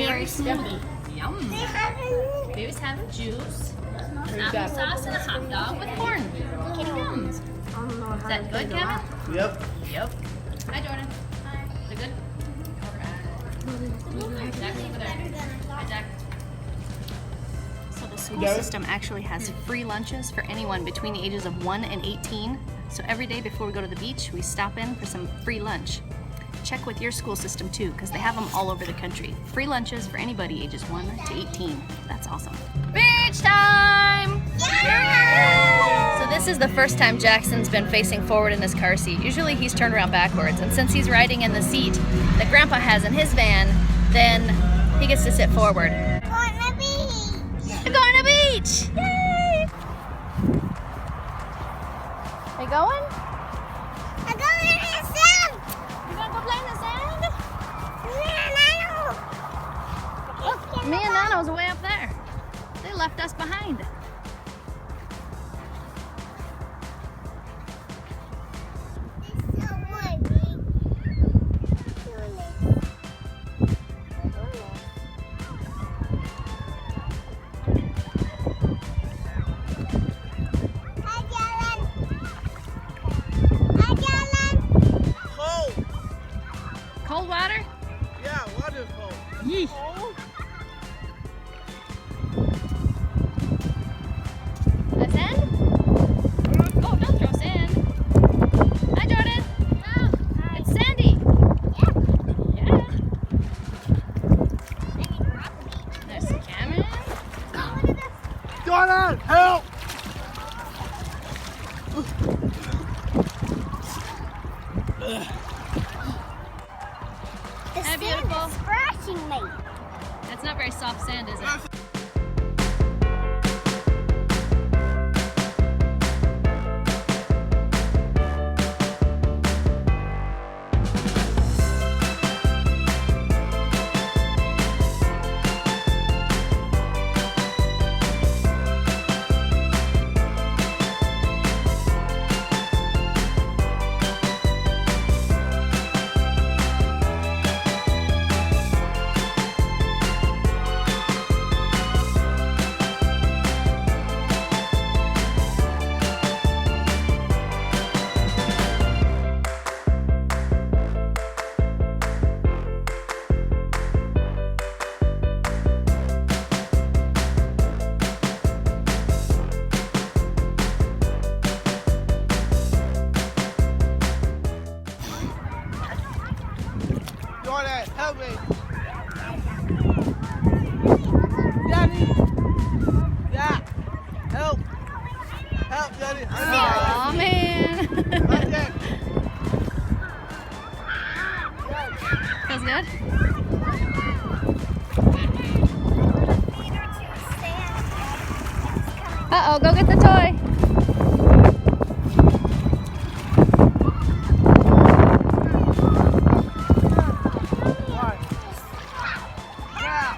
berry smoothie. Yum. Baby's having juice, applesauce, and a hot dog with corn. Yum. Is that good, Kevin? Yep. Yep. Hi, Jordan. Hi. Is it good? Jack, over there. Hi, Jack. So the school system actually has free lunches for anyone between the ages of 1 and 18. So every day before we go to the beach, we stop in for some free lunch. Check with your school system too, because they have them all over the country. Free lunches for anybody ages 1 to 18. That's awesome. Beach time! Yeah! So this is the first time Jackson's been facing forward in his car seat. Usually he's turned around backwards, and since he's riding in the seat that Grandpa has in his van, then he gets to sit forward. Going to the beach! We're going to the beach! Yay! Are you going? I'm going in the sun! You gonna go play in the sand? Yeah, Look, me and Nano's way up there. They left us behind. it's so windy. Hi, Dylan. Hi, Dylan. Cold. Cold water? Yeah, water's cold. Yee. The sand? Oh, don't throw sand. Hi, Jordan. It's sandy. Yeah. There's Cameron. Jordan, help! The Hi, sand beautiful. is scratching me. That's not very soft sand, is it? Jordan, help me. Daddy. Yeah. Help. Help, Daddy. Aw, man. Right there. Feels good? Uh-oh, go get the toy. Right. Yeah.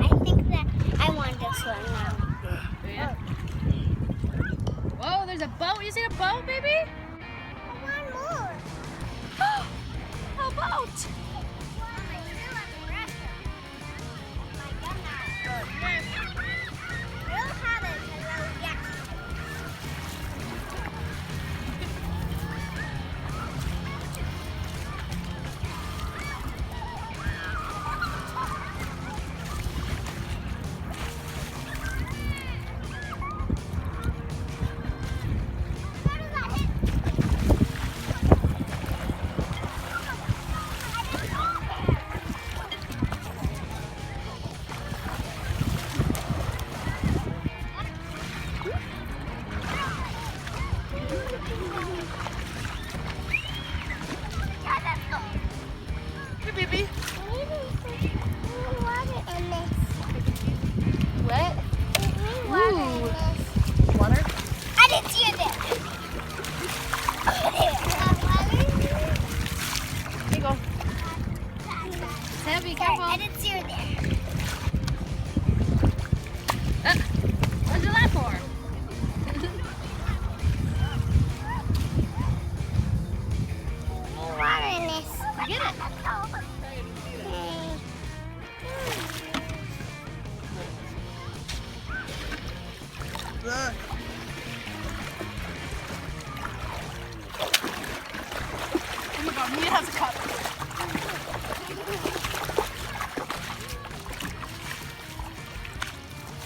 I think that I want this one now. Yeah. Whoa, there's a boat. You see the boat, baby? One more. A boat. She has a cup.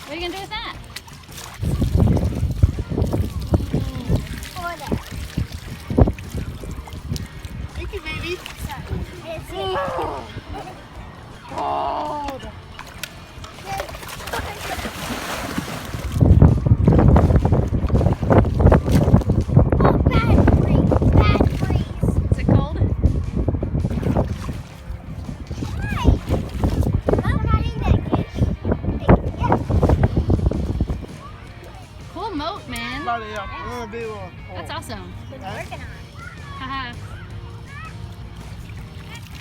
What are you gonna do with that? Order. Thank you, baby. It's Oh, bad freeze. Bad freeze. Is it cold? Hi. I'm not in that dish. Yeah. Cool moat, man. Sorry, yeah. Big one. That's awesome. Been working on. Haha.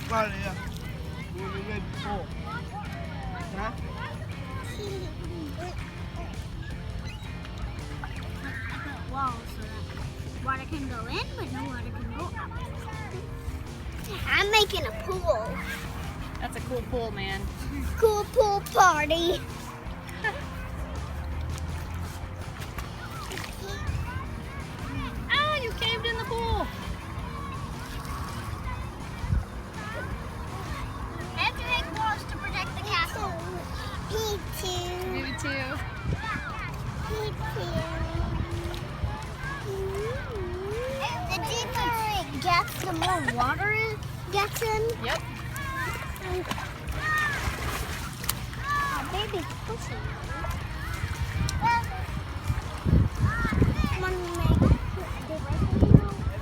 Sorry, yeah. Really big hole. Huh? Walls so that water can go in, but no water can go out. I'm making a pool. That's a cool pool, man. Cool pool party. Ah, you caved in the pool. And to make walls to protect the castle. Me too. Maybe two. Me too. The deeper it gets, the more water it gets in. Yep. Oh, baby's pushing.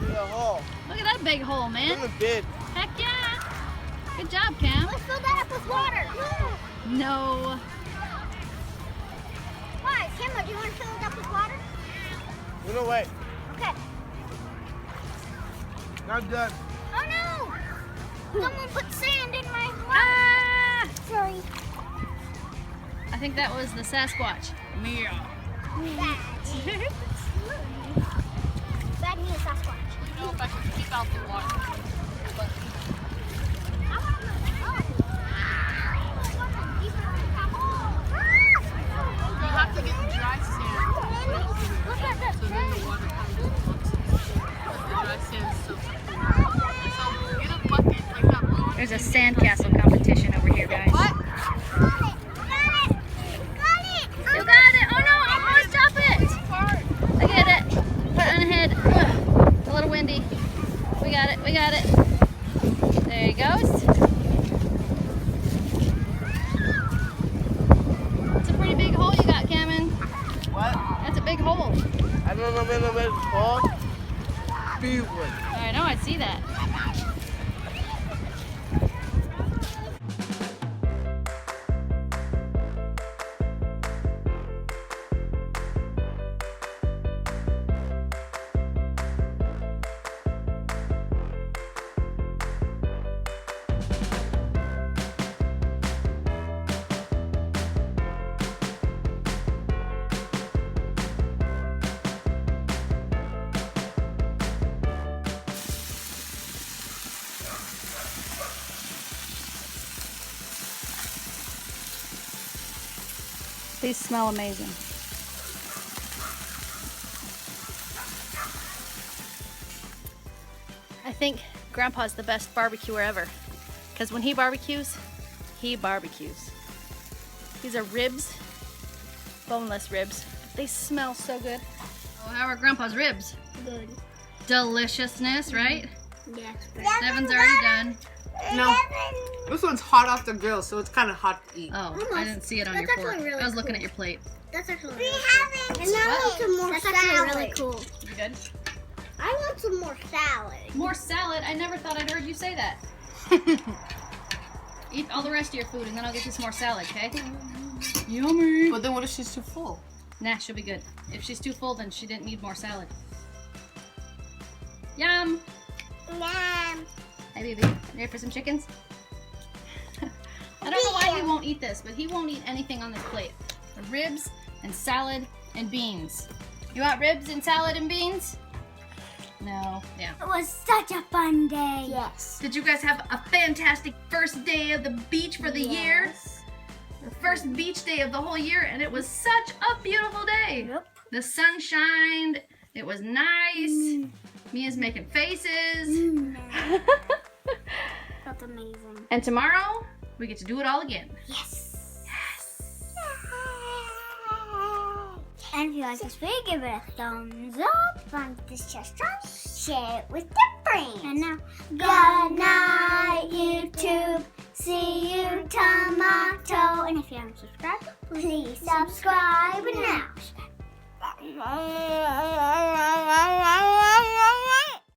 Maybe a hole. Look at that big hole, In man. the bed. Heck yeah. Good job, Cam. Let's fill that up with water. No. Why? Kimma, do you want to fill it up with water? No, wait. Okay. Not done. Oh no! Someone put sand in my water. Ah! Sorry. I think that was the Sasquatch. Meow. Bad. Bad news, Sasquatch. I don't know if I can keep out the water. You have to get dry sand. Look at this. So then the water comes in. The dry sand still. So get a bucket like that blue one. There's a sandcastle competition over here, guys. What? You got it! Oh no! Almost drop it! I get it. Put it on the head. Ugh. It's a little windy. We got it. We got it. There he goes. It's a pretty big hole you got, Cameron. What? That's a big hole. I don't know where it's called. Big one. I know. I see that. These smell amazing. I think Grandpa's the best barbecuer ever. Because when he barbecues, These are ribs, boneless ribs. They smell so good. Oh, how are Grandpa's ribs? Good. Deliciousness, right? Yes. Seven's already done. No. This one's hot off the grill, so it's kind of hot to eat. Oh, I didn't see it on That's your fork. actually really I was looking cool. at your plate. That's actually really cool. And now I want some more salad. Actually really cool. You good? I want some more salad. More salad? I never thought I'd heard you say that. Eat all the rest of your food and then I'll get you some more salad, okay? Yummy! But then what if she's too full? Nah, she'll be good. If she's too full, then she didn't need more salad. Yum! Yum. Hey, baby. You ready for some chickens? I don't know why he won't eat this, but he won't eat anything on this plate. The ribs and salad and beans. You want ribs and salad and beans? No. Yeah. It was such a fun day. Yes. Did you guys have a fantastic first day of the beach for the year? The first beach day of the whole year, and it was such a beautiful day. Yep. The sun shined. It was nice. Mia's making faces. That's amazing. And tomorrow, we get to do it all again. Yes. And if you like this video, give it a thumbs up. Find this restaurant, share it with your friends. And now, good night, YouTube. See you tomorrow. And if you haven't subscribed, please subscribe now.